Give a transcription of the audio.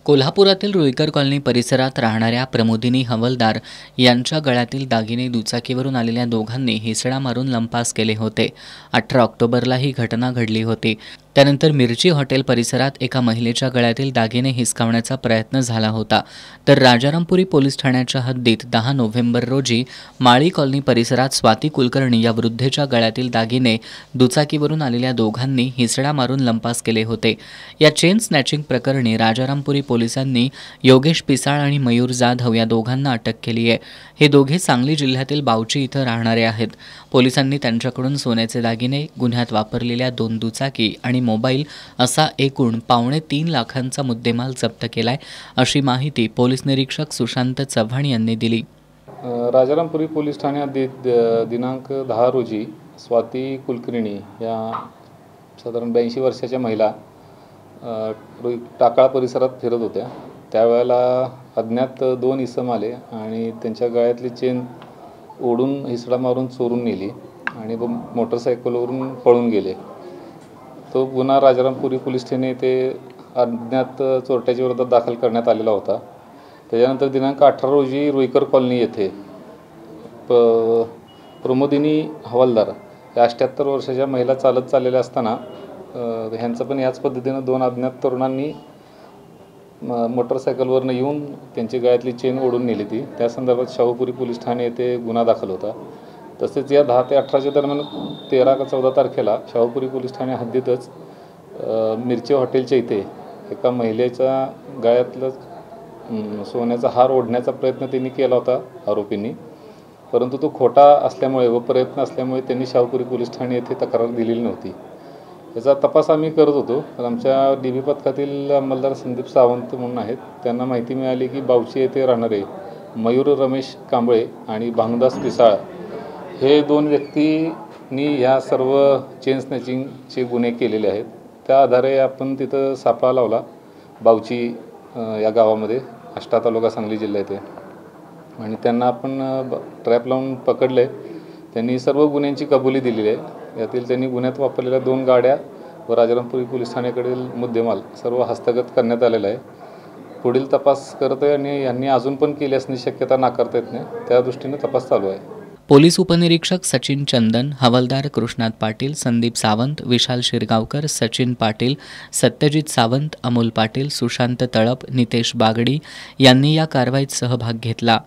कोल्हापुरातील रुईकर कॉलनी परिसरात राहणाऱ्या प्रमोदिनी हवलदार यांच्या गळ्यातील दागिने दुचाकीवरून आलेल्या दोघांनी हिसडा मारून लंपास केले होते। 18 ऑक्टोबरला ही घटना घडली होती। त्यानंतर मिरची हॉटेल परिसरात एका महिलेच्या गळ्यातील दागिने हिसकावण्याचा प्रयत्न झाला होता। तर राजारामपुरी पोलीस ठाण्याच्या हद्दीत 10 नोव्हेंबर रोजी माळी कॉलनी परिसरात स्वाती कुलकर्णी या वृद्धेच्या गळ्यातील दागिने दुचाकीवरून आलेल्या दोघांनी हिसडा मारून लंपास केले होते। या चेन स्नॅचिंग प्रकरणी राजारामपुरी पोलिसांनी योगेश पिसाळ आणि मयूर जाधव या दोघांना अटक केली आहे। हे दोघे सांगली जिल्ह्यातील बावची इथं राहणारे आहेत। पोलिसांनी त्यांच्याकडून सोन्याचे दागिने, गुन्ह्यात वापरलेल्या 2 दुचाकी आणि मोबाईल असा एकूण 2.25 लाखांचा मुद्देमाल जप्त केलाय, अशी माहिती पोलीस निरीक्षक सुशांत चव्हाण यांनी दिली। राजारामपुरी पोलीस ठाण्यात दिनांक 10 रोजी स्वाती कुलकर्णी या साधारण 82 वर्षाच्या महिला टाकाळ परिसरात फिरत होत्या। त्यावेळेला अज्ञात 2 इसम आले आणि त्यांच्या गळ्यातली चेन ओढून हिसडा मारून चोरून नेली आणि मोटरसायकलवरून पळून गेले। तो गुन्हा राजारामपुरी पोलीस ठाणे ते अज्ञात चोरट्याच्या विरोधात दाखल करण्यात आलेला होता। त्याच्यानंतर दिनांक 18 रोजी रुईकर कॉलनी येथे प्रमोदिनी हवलदार या 78 वर्षाच्या महिला चालत चाललेल्या असताना ह्यांचं पण याच पद्धतीनं 2 अज्ञात तरुणांनी मोटरसायकलवरनं येऊन त्यांची गळ्यातली चेन ओढून नेली ती। त्या संदर्भात शाहूपुरी पोलीस ठाणे येथे गुन्हा दाखल होता। तसेच या 10 ते 18च्या दरम्यान 13 का 14 तारखेला शाहूपुरी पोलीस ठाणे हद्दीतच मिरची हॉटेलच्या इथे एका महिलेच्या गळ्यातलं सोन्याचा हार ओढण्याचा प्रयत्न त्यांनी केला होता आरोपींनी, परंतु तो खोटा असल्यामुळे व प्रयत्न असल्यामुळे त्यांनी शाहूपुरी पोलीस ठाणे येथे तक्रार दिलेली नव्हती। याचा तपास आम्ही करत होतो। तर आमच्या DB पथकातील अंमलदार संदीप सावंत म्हणून आहेत, त्यांना माहिती मिळाली की बावची येथे राहणारे मयूर रमेश कांबळे आणि भानुदास पिसाळ हे 2 व्यक्तींनी ह्या सर्व चेन स्नॅचिंगचे गुन्हे केलेले आहेत। त्या आधारे आपण तिथं सापळा लावला बावची या गावामध्ये, आष्टा तालुका, सांगली जिल्हा येथे, आणि त्यांना आपण ट्रॅप लावून पकडले। त्यांनी सर्व गुन्ह्यांची कबुली दिलेली आहे। यातील त्यांनी गुन्ह्यात वापरलेल्या 2 गाड्या व राजारामपुरी पोलीस ठाण्याकडील मुद्देमाल सर्व हस्तगत करण्यात आलेला आहे। पुढील तपास करत आहे आणि यांनी अजून पण केली असण्याची शक्यता नाकारता येत नाही, त्या दृष्टीने तपास चालू आहे। पोलीस उपनिरीक्षक सचिन चंदन, हवालदार कृष्णात पाटील, संदीप सावंत, विशाल शिरगावकर, सचिन पाटील, सत्यजित सावंत, अमोल पाटील, सुशांत तळप, नितेश बागडी यांनी या कारवाईत सहभाग घेतला।